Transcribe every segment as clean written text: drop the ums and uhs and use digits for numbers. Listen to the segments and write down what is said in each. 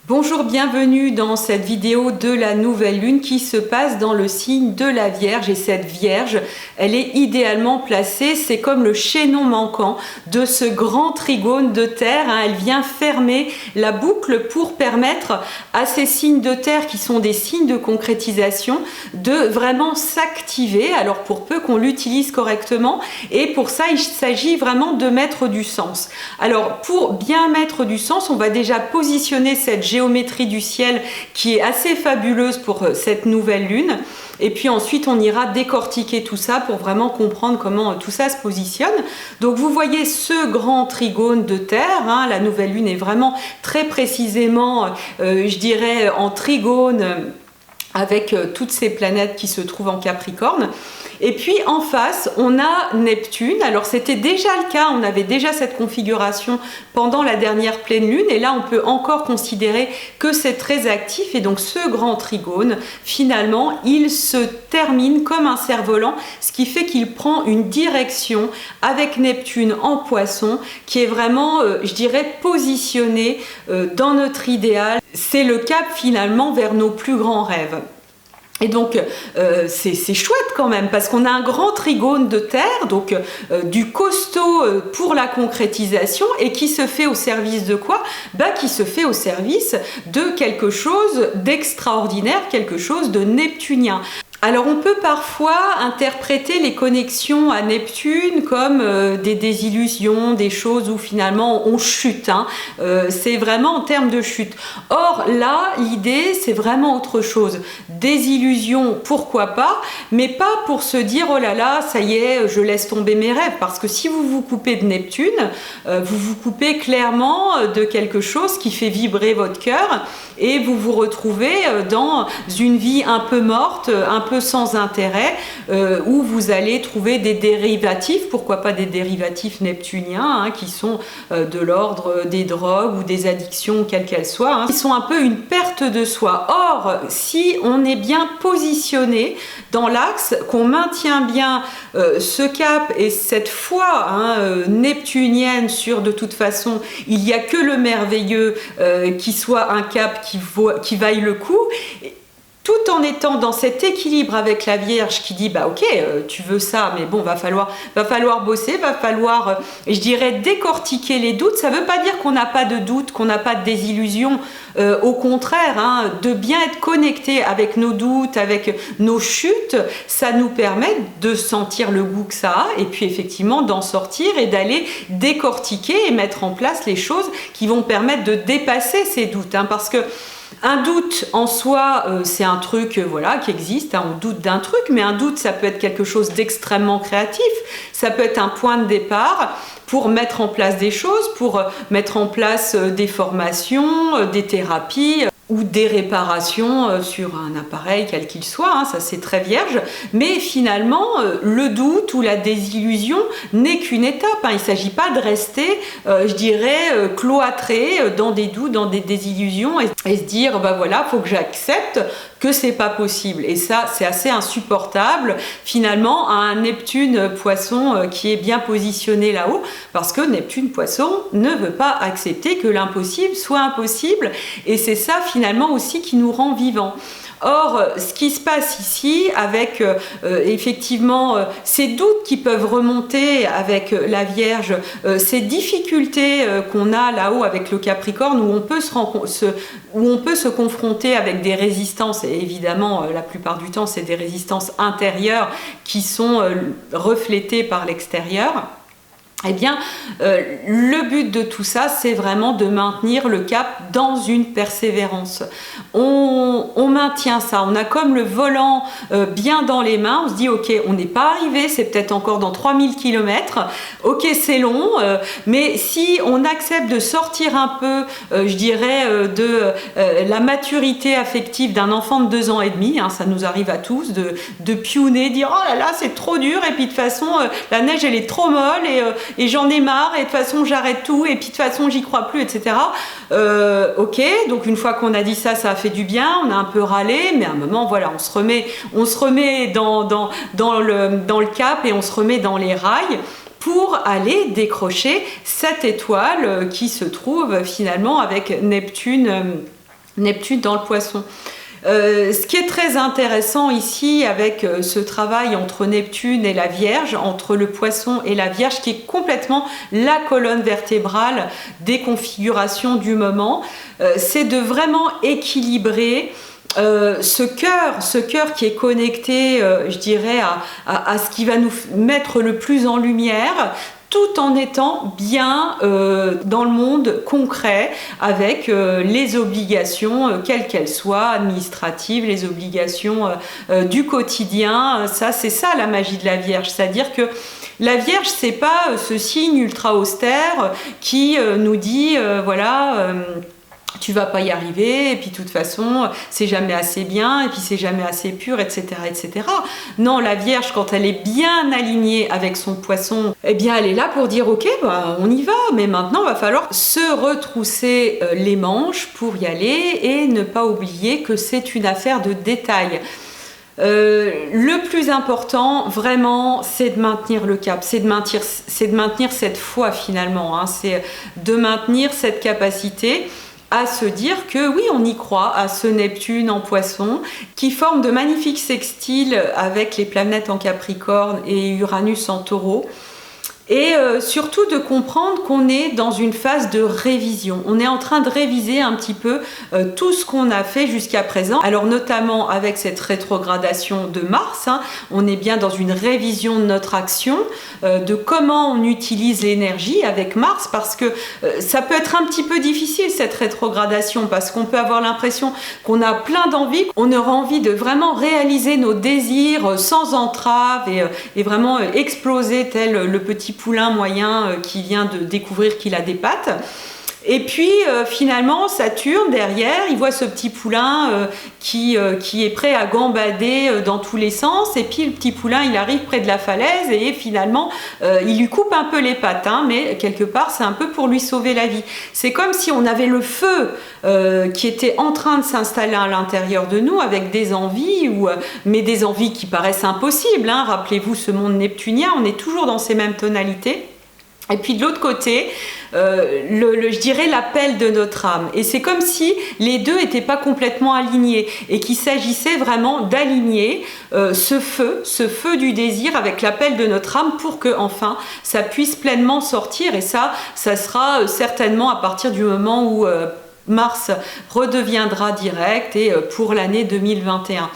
Bonjour, bienvenue dans cette vidéo de la nouvelle lune qui se passe dans le signe de la Vierge. Et cette Vierge, elle est idéalement placée, c'est comme le chaînon manquant de ce grand trigone de terre. Elle vient fermer la boucle pour permettre à ces signes de terre qui sont des signes de concrétisation de vraiment s'activer. Alors pour peu qu'on l'utilise correctement, et pour ça il s'agit vraiment de mettre du sens. Alors pour bien mettre du sens, on va déjà positionner cette géométrie du ciel qui est assez fabuleuse pour cette nouvelle lune, et puis ensuite on ira décortiquer tout ça pour vraiment comprendre comment tout ça se positionne. Donc vous voyez ce grand trigone de terre, la nouvelle lune est vraiment très précisément je dirais en trigone avec toutes ces planètes qui se trouvent en Capricorne. Et puis en face, on a Neptune. Alors c'était déjà le cas, on avait déjà cette configuration pendant la dernière pleine lune, et là on peut encore considérer que c'est très actif. Et donc ce grand trigone, finalement, il se termine comme un cerf-volant, ce qui fait qu'il prend une direction avec Neptune en Poisson, qui est vraiment, je dirais, positionné dans notre idéal. C'est le cap finalement vers nos plus grands rêves. Et donc c'est chouette quand même, parce qu'on a un grand trigone de terre, donc du costaud pour la concrétisation, et qui se fait au service de quoi? Qui se fait au service de quelque chose d'extraordinaire, quelque chose de neptunien. Alors on peut parfois interpréter les connexions à Neptune comme des désillusions, des choses où finalement on chute, c'est vraiment en termes de chute. Or là, l'idée c'est vraiment autre chose. Désillusion, pourquoi pas, mais pas pour se dire oh là là, ça y est, je laisse tomber mes rêves, parce que si vous vous coupez de Neptune, vous vous coupez clairement de quelque chose qui fait vibrer votre cœur, et vous vous retrouvez dans une vie un peu morte, un peu sans intérêt, où vous allez trouver des dérivatifs, pourquoi pas des dérivatifs neptuniens, qui sont de l'ordre des drogues ou des addictions, quelles qu'elles soient, qui sont un peu une perte de soi. Or, si on est bien positionné dans l'axe, qu'on maintient bien ce cap et cette foi neptunienne sur de toute façon, il n'y a que le merveilleux qui soit un cap qui vaille le coup, tout en étant dans cet équilibre avec la Vierge qui dit ok, tu veux ça, mais bon, va falloir bosser, va falloir, je dirais, décortiquer les doutes. Ça ne veut pas dire qu'on n'a pas de doutes, qu'on n'a pas de désillusions, au contraire, de bien être connecté avec nos doutes, avec nos chutes, ça nous permet de sentir le goût que ça a, et puis effectivement d'en sortir et d'aller décortiquer et mettre en place les choses qui vont permettre de dépasser ces doutes, parce que un doute en soi, c'est un truc qui existe, on doute d'un truc, mais un doute, ça peut être quelque chose d'extrêmement créatif, ça peut être un point de départ pour mettre en place des choses, pour mettre en place des formations, des thérapies, ou des réparations sur un appareil quel qu'il soit, ça c'est très vierge, mais finalement le doute ou la désillusion n'est qu'une étape, il ne s'agit pas de rester, je dirais, cloîtré dans des doutes, dans des désillusions, et se dire voilà, faut que j'accepte que c'est pas possible. Et ça, c'est assez insupportable finalement à un Neptune Poisson qui est bien positionné là-haut, parce que Neptune Poisson ne veut pas accepter que l'impossible soit impossible, et c'est ça finalement aussi qui nous rend vivants. Or, ce qui se passe ici avec effectivement ces doutes qui peuvent remonter avec la Vierge, ces difficultés qu'on a là-haut avec le Capricorne, où on peut se confronter avec des résistances, et évidemment la plupart du temps c'est des résistances intérieures qui sont reflétées par l'extérieur. Eh bien, le but de tout ça, c'est vraiment de maintenir le cap dans une persévérance. On maintient ça, on a comme le volant bien dans les mains, on se dit ok, on n'est pas arrivé, c'est peut-être encore dans 3000 km, ok, c'est long, mais si on accepte de sortir un peu, je dirais, de la maturité affective d'un enfant de 2 ans et demi, ça nous arrive à tous, de piouner, dire oh là là, c'est trop dur, et puis de toute façon, la neige elle est trop molle, et j'en ai marre, et de toute façon j'arrête tout, et puis de toute façon j'y crois plus, etc. Ok, donc une fois qu'on a dit ça, ça a fait du bien, on a un peu râlé, mais à un moment voilà, on se remet dans le cap, et on se remet dans les rails pour aller décrocher cette étoile qui se trouve finalement avec Neptune Neptune dans le Poisson. Ce qui est très intéressant ici avec ce travail entre Neptune et la Vierge, entre le Poisson et la Vierge, qui est complètement la colonne vertébrale des configurations du moment, c'est de vraiment équilibrer ce cœur qui est connecté, je dirais, à ce qui va nous mettre le plus en lumière, tout en étant bien dans le monde concret avec les obligations, quelles qu'elles soient, administratives, les obligations du quotidien. Ça, c'est ça la magie de la Vierge, c'est-à-dire que la Vierge, c'est pas ce signe ultra austère qui nous dit voilà. Tu vas pas y arriver, et puis de toute façon, c'est jamais assez bien, et puis c'est jamais assez pur, etc., etc. Non, la Vierge, quand elle est bien alignée avec son Poisson, eh bien, elle est là pour dire, ok, bah, on y va, mais maintenant, il va falloir se retrousser les manches pour y aller, et ne pas oublier que c'est une affaire de détail. Le plus important, vraiment, c'est de maintenir le cap, c'est de maintenir cette foi finalement, hein, c'est de maintenir cette capacité à se dire que oui, on y croit à ce Neptune en Poisson qui forme de magnifiques sextiles avec les planètes en Capricorne et Uranus en Taureau. Et surtout de comprendre qu'on est dans une phase de révision. On est en train de réviser un petit peu tout ce qu'on a fait jusqu'à présent. Alors notamment avec cette rétrogradation de Mars, hein, on est bien dans une révision de notre action, de comment on utilise l'énergie avec Mars, parce que ça peut être un petit peu difficile cette rétrogradation, parce qu'on peut avoir l'impression qu'on a plein d'envies, qu'on aura envie de vraiment réaliser nos désirs sans entrave et vraiment exploser tel le petit poulain moyen qui vient de découvrir qu'il a des pattes. Et puis finalement Saturne derrière, il voit ce petit poulain qui est prêt à gambader dans tous les sens, et puis le petit poulain il arrive près de la falaise et finalement il lui coupe un peu les pattes, hein, mais quelque part c'est un peu pour lui sauver la vie. C'est comme si on avait le feu qui était en train de s'installer à l'intérieur de nous avec des envies, mais des envies qui paraissent impossibles, hein. Rappelez-vous ce monde neptunien, on est toujours dans ces mêmes tonalités. Et puis de l'autre côté, je dirais l'appel de notre âme. Et c'est comme si les deux n'étaient pas complètement alignés et qu'il s'agissait vraiment d'aligner ce feu du désir avec l'appel de notre âme pour que enfin ça puisse pleinement sortir. Et ça sera certainement à partir du moment où Mars redeviendra direct et pour l'année 2021.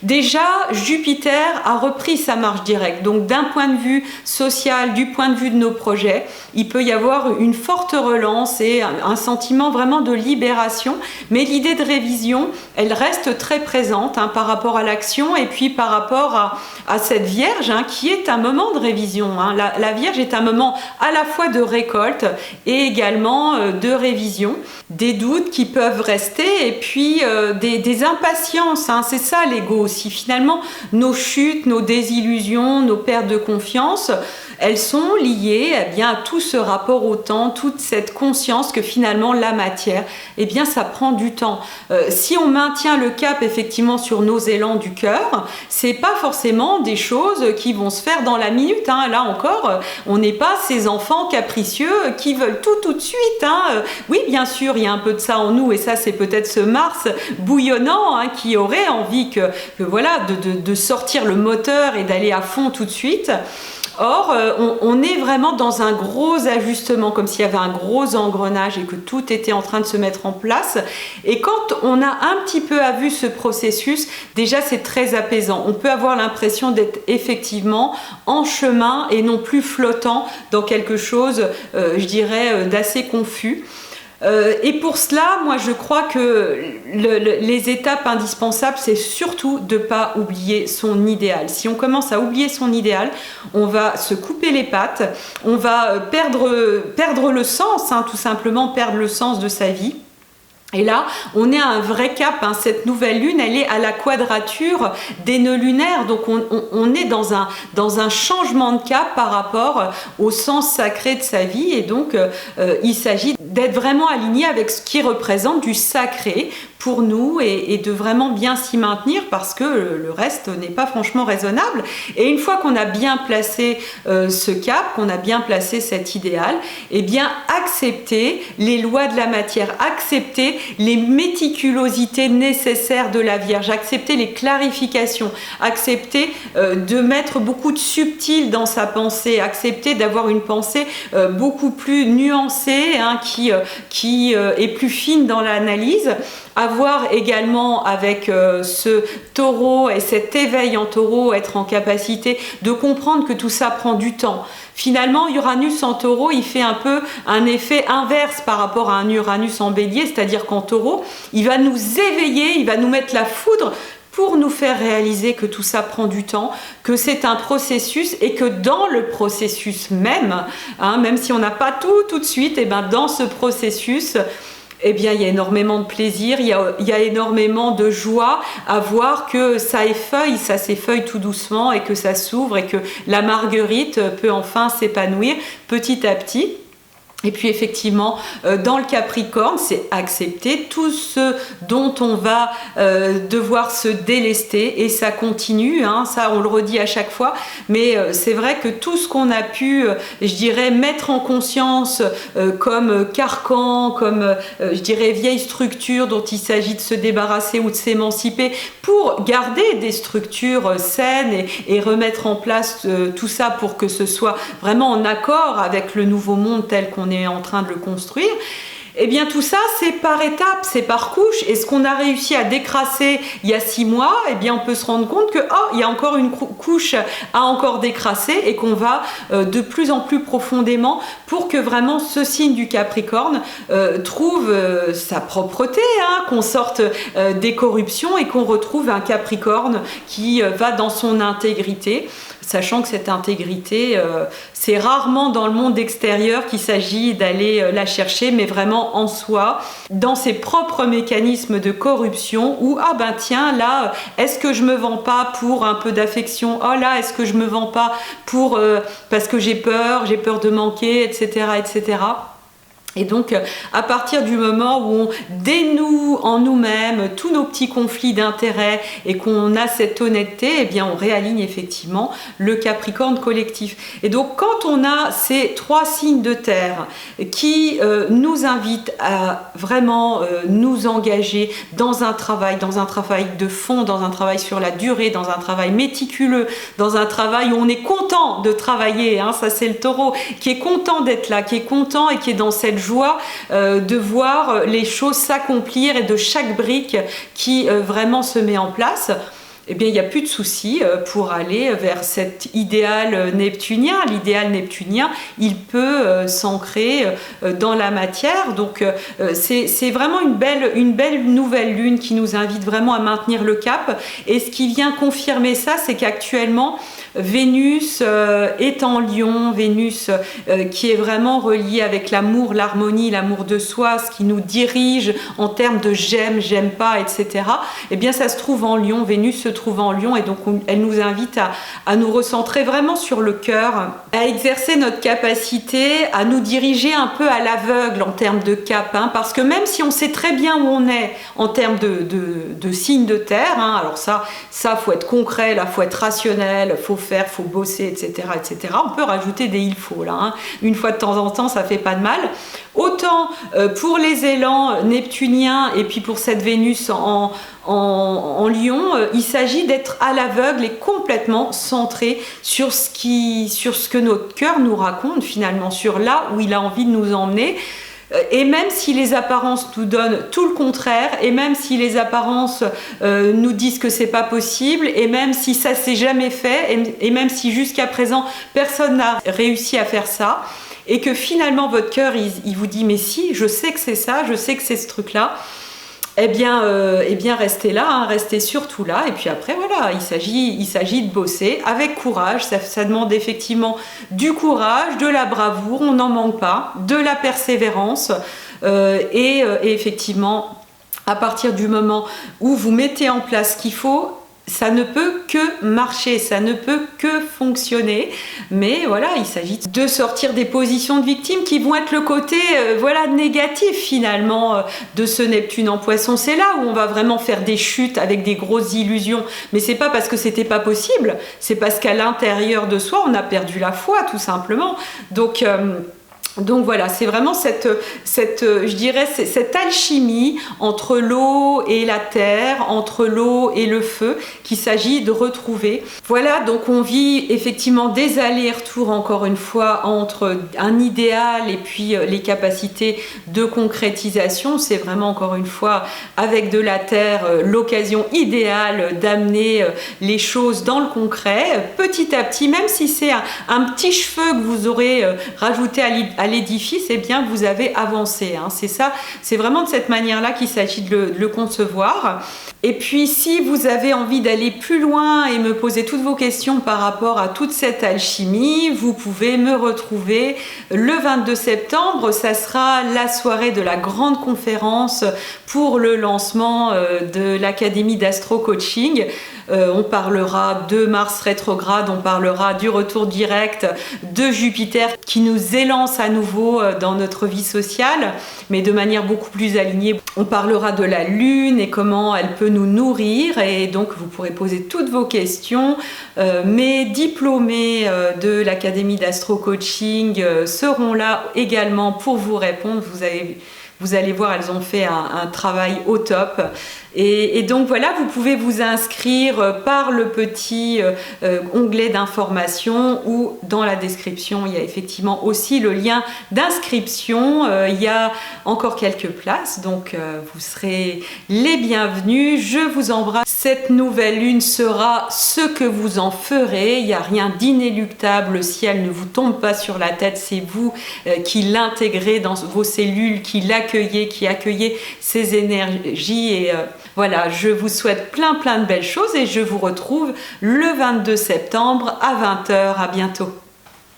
Déjà, Jupiter a repris sa marche directe. Donc, d'un point de vue social, du point de vue de nos projets, il peut y avoir une forte relance et un sentiment vraiment de libération. Mais l'idée de révision, elle reste très présente hein, par rapport à l'action et puis par rapport à cette Vierge hein, qui est un moment de révision. Hein. La Vierge est un moment à la fois de récolte et également de révision. Des doutes qui peuvent rester et puis des impatiences. Hein. C'est ça l'ego. Si finalement nos chutes, nos désillusions, nos pertes de confiance, elles sont liées eh bien, à tout ce rapport au temps, toute cette conscience que finalement la matière, eh bien, ça prend du temps. Si on maintient le cap effectivement sur nos élans du cœur, c'est pas forcément des choses qui vont se faire dans la minute. Hein. Là encore, on n'est pas ces enfants capricieux qui veulent tout de suite. Hein. Oui, bien sûr, il y a un peu de ça en nous et ça, c'est peut-être ce Mars bouillonnant hein, qui aurait envie que voilà, de sortir le moteur et d'aller à fond tout de suite. Or, on est vraiment dans un gros ajustement, comme s'il y avait un gros engrenage et que tout était en train de se mettre en place. Et quand on a un petit peu vu ce processus, déjà c'est très apaisant. On peut avoir l'impression d'être effectivement en chemin et non plus flottant dans quelque chose, je dirais, d'assez confus. Et pour cela, moi je crois que les étapes indispensables, c'est surtout de ne pas oublier son idéal. Si on commence à oublier son idéal, on va se couper les pattes, on va perdre le sens, hein, tout simplement perdre le sens de sa vie. Et là, on est à un vrai cap, hein. Cette nouvelle lune, elle est à la quadrature des nœuds lunaires, donc on est dans un changement de cap par rapport au sens sacré de sa vie, et donc il s'agit d'être vraiment aligné avec ce qui représente du sacré pour nous et de vraiment bien s'y maintenir parce que le reste n'est pas franchement raisonnable. Et une fois qu'on a bien placé ce cap, qu'on a bien placé cet idéal, eh bien accepter les lois de la matière, accepter les méticulosités nécessaires de la Vierge, accepter les clarifications, accepter de mettre beaucoup de subtil dans sa pensée, accepter d'avoir une pensée beaucoup plus nuancée, hein, qui est plus fine dans l'analyse, avoir également avec ce taureau et cet éveil en taureau, être en capacité de comprendre que tout ça prend du temps. Finalement, Uranus en taureau, il fait un peu un effet inverse par rapport à un Uranus en bélier, c'est-à-dire qu'en taureau, il va nous éveiller, il va nous mettre la foudre pour nous faire réaliser que tout ça prend du temps, que c'est un processus et que dans le processus même, hein, même si on n'a pas tout de suite, et ben dans ce processus, eh bien, il y a énormément de plaisir, il y a énormément de joie à voir que ça effeuille, ça s'effeuille tout doucement et que ça s'ouvre et que la marguerite peut enfin s'épanouir petit à petit. Et puis effectivement, dans le Capricorne, c'est accepter tout ce dont on va devoir se délester et ça continue, hein, ça on le redit à chaque fois, mais c'est vrai que tout ce qu'on a pu, je dirais, mettre en conscience comme carcan, comme je dirais vieille structure dont il s'agit de se débarrasser ou de s'émanciper pour garder des structures saines et remettre en place tout ça pour que ce soit vraiment en accord avec le nouveau monde tel qu'on est en train de le construire. Eh bien tout ça c'est par étapes, c'est par couches et ce qu'on a réussi à décrasser il y a 6 mois, eh bien on peut se rendre compte que il y a encore une couche à encore décrasser et qu'on va de plus en plus profondément pour que vraiment ce signe du Capricorne trouve sa propreté, hein, qu'on sorte des corruptions et qu'on retrouve un Capricorne qui va dans son intégrité, sachant que cette intégrité c'est rarement dans le monde extérieur qu'il s'agit d'aller la chercher, mais vraiment en soi, dans ses propres mécanismes de corruption où, ah ben tiens, là, est-ce que je me vends pas pour un peu d'affection? Oh là, est-ce que je me vends pas pour parce que j'ai peur de manquer, etc., etc. Et donc, à partir du moment où on dénoue en nous-mêmes tous nos petits conflits d'intérêts et qu'on a cette honnêteté, eh bien, on réaligne effectivement le Capricorne collectif. Et donc, quand on a ces 3 signes de terre qui nous invitent à vraiment nous engager dans un travail de fond, dans un travail sur la durée, dans un travail méticuleux, dans un travail où on est content de travailler, hein, ça c'est le taureau, qui est content d'être là, qui est content et qui est dans cette joie de voir les choses s'accomplir et de chaque brique qui vraiment se met en place, eh bien il n'y a plus de souci pour aller vers cet idéal neptunien. L'idéal neptunien, il peut s'ancrer dans la matière. Donc c'est vraiment une belle nouvelle lune qui nous invite vraiment à maintenir le cap. Et ce qui vient confirmer ça, c'est qu'actuellement, Vénus est en Lion, Vénus qui est vraiment reliée avec l'amour, l'harmonie, l'amour de soi, ce qui nous dirige en termes de j'aime pas, etc. Eh bien ça se trouve en Lion, Vénus se trouve en Lion et donc elle nous invite à nous recentrer vraiment sur le cœur, à exercer notre capacité à nous diriger un peu à l'aveugle en termes de cap, hein, parce que même si on sait très bien où on est en termes de signes de terre, hein, alors ça faut être concret, là faut être rationnel, faut bosser, etc., etc. On peut rajouter des il faut là, hein. Une fois de temps en temps, ça fait pas de mal. Autant pour les élans neptuniens et puis pour cette Vénus en Lion, il s'agit d'être à l'aveugle et complètement centré sur ce que notre cœur nous raconte finalement, sur là où il a envie de nous emmener. Et même si les apparences nous donnent tout le contraire, et même si les apparences nous disent que c'est pas possible, et même si ça s'est jamais fait, et même si jusqu'à présent personne n'a réussi à faire ça, et que finalement votre cœur il vous dit mais si, je sais que c'est ça, je sais que c'est ce truc-là, eh bien restez là, hein, restez surtout là, et puis après voilà, il s'agit de bosser avec courage, ça demande effectivement du courage, de la bravoure, on n'en manque pas, de la persévérance, et effectivement, à partir du moment où vous mettez en place ce qu'il faut, ça ne peut que marcher, ça ne peut que fonctionner. Mais voilà, il s'agit de sortir des positions de victimes qui vont être le côté négatif finalement de ce Neptune en Poisson. C'est là où on va vraiment faire des chutes avec des grosses illusions. Mais c'est pas parce que c'était pas possible, c'est parce qu'à l'intérieur de soi, on a perdu la foi tout simplement. Donc voilà, c'est vraiment cette alchimie entre l'eau et la terre, entre l'eau et le feu, qu'il s'agit de retrouver. Voilà, donc on vit effectivement des allers-retours encore une fois entre un idéal et puis les capacités de concrétisation. C'est vraiment encore une fois avec de la terre l'occasion idéale d'amener les choses dans le concret, petit à petit, même si c'est un petit cheveu que vous aurez rajouté à l'édifice, eh bien vous avez avancé. C'est ça, c'est vraiment de cette manière-là qu'il s'agit de le concevoir. Et puis si vous avez envie d'aller plus loin et me poser toutes vos questions par rapport à toute cette alchimie, vous pouvez me retrouver le 22 septembre. Ça sera la soirée de la grande conférence pour le lancement de l'Académie d'Astro Coaching. On parlera de Mars rétrograde, on parlera du retour direct de Jupiter qui nous élance à nouveau dans notre vie sociale, mais de manière beaucoup plus alignée. On parlera de la Lune et comment elle peut nous nourrir, et donc vous pourrez poser toutes vos questions. Mes diplômés de l'Académie d'Astro Coaching seront là également pour vous répondre. Vous allez voir, elles ont fait un travail au top. Et donc voilà, vous pouvez vous inscrire par le petit onglet d'information, ou dans la description, il y a effectivement aussi le lien d'inscription. Il y a encore quelques places, donc vous serez les bienvenus. Je vous embrasse. Cette nouvelle lune sera ce que vous en ferez. Il n'y a rien d'inéluctable si elle ne vous tombe pas sur la tête. C'est vous qui l'intégrez dans vos cellules, qui l'accueillez, qui accueillez ces énergies. Et voilà, je vous souhaite plein de belles choses et je vous retrouve le 22 septembre à 20h. À bientôt.